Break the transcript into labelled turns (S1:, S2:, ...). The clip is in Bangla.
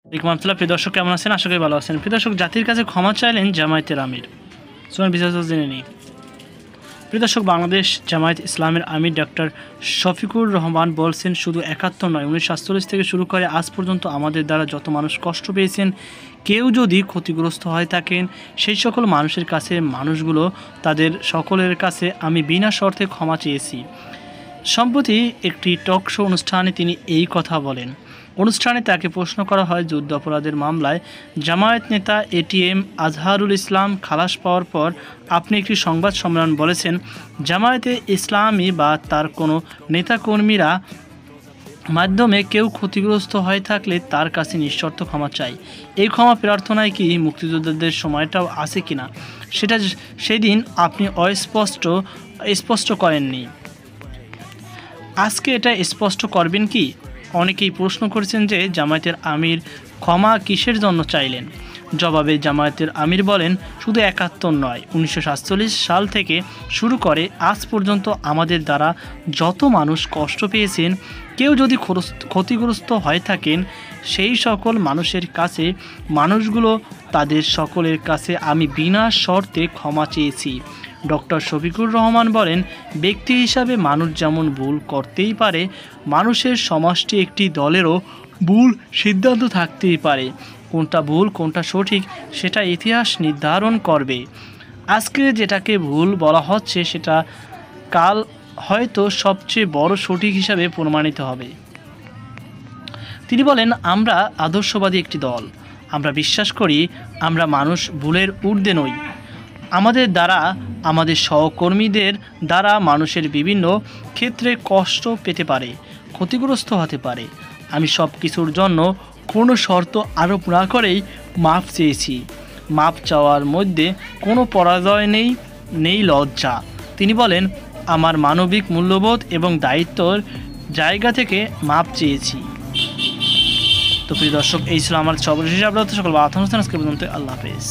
S1: রহমতুল্লাহ। প্রিয় দর্শক, কেমন আছেন? আশা করি ভালো আছেন। প্রিয় দর্শক, জাতির কাছে ক্ষমা চাইলেন জামায়াতের আমির। চলুন বিস্তারিত জেনে নিই। প্রিয় দর্শক, বাংলাদেশ জামায়াত ইসলামের আমির ডক্টর শফিকুর রহমান বলছেন, শুধু ৭১ নয়, ১৯৪৭ থেকে শুরু করে আজ পর্যন্ত আমাদের দ্বারা যত মানুষ কষ্ট পেয়েছেন, কেউ যদি ক্ষতিগ্রস্ত হয়ে থাকেন, সেই সকল মানুষের কাছে মানুষগুলো তাদের সকলের কাছে আমি বিনা শর্তে ক্ষমা চেয়েছি। সম্প্রতি একটি টক শো অনুষ্ঠানে তিনি এই কথা বলেন। অনুষ্ঠানে তাকে প্রশ্ন করা হয়, যুদ্ধ অপরাধের মামলায় জামায়াত নেতা এটিএম আজহারুল ইসলাম খালাস পাওয়ার পর আপনি একটি সংবাদ সম্মেলন বলেছেন, জামায়াতে ইসলামী বা তার কোনো নেতাকর্মীরা মাধ্যমে কেউ ক্ষতিগ্রস্ত হয়ে থাকলে তার কাছে নিঃশর্ত ক্ষমা চাই। এই ক্ষমা প্রার্থনায় কি মুক্তিযোদ্ধাদের সময়টাও আছে কিনা, সেটা সেদিন আপনি স্পষ্ট করেননি। আজকে এটা স্পষ্ট করবেন কি? অনেকেই প্রশ্ন করেছেন যে জামায়াতের আমির ক্ষমা কিসের জন্য চাইলেন। জবাবে জামায়াতের আমির বলেন, শুধু ৭১ নয়, ১৯৪৭ সাল থেকে শুরু করে আজ পর্যন্ত আমাদের দ্বারা যত মানুষ কষ্ট পেয়েছেন, কেউ যদি ক্ষতিগ্রস্ত হয়ে থাকেন, সেই সকল মানুষের কাছে মানুষগুলো তাদের সকলের কাছে আমি বিনা শর্তে ক্ষমা চেয়েছি। ডক্টর শফিকুর রহমান বলেন, ব্যক্তি হিসাবে মানুষ যেমন ভুল করতেই পারে, মানুষের সমষ্টি একটি দলেরও ভুল সিদ্ধান্ত থাকতেই পারে। কোনটা ভুল কোনটা সঠিক সেটা ইতিহাস নির্ধারণ করবে। আজকে যেটাকে ভুল বলা হচ্ছে সেটা কাল হয়তো সবচেয়ে বড় সঠিক হিসাবে প্রমাণিত হবে। তিনি বলেন, আমরা আদর্শবাদী একটি দল। আমরা বিশ্বাস করি আমরা মানুষ ভুলের ঊর্ধ্বে নই। আমাদের দ্বারা, আমাদের সহকর্মীদের দ্বারা মানুষের বিভিন্ন ক্ষেত্রে কষ্ট পেতে পারে, ক্ষতিগ্রস্ত হতে পারে। আমি সব কিছুর জন্য কোনো শর্ত আরোপ না করেই মাপ চেয়েছি। মাপ চাওয়ার মধ্যে কোনো পরাজয় নেই লজ্জা। তিনি বলেন, আমার মানবিক মূল্যবোধ এবং দায়িত্বর জায়গা থেকে মাপ চেয়েছি। তো প্রিয় দর্শক, এই ছিল আমার সর্বশেষ আপডেট। সকল আজকে পর্যন্ত আল্লাহ হাফেজ।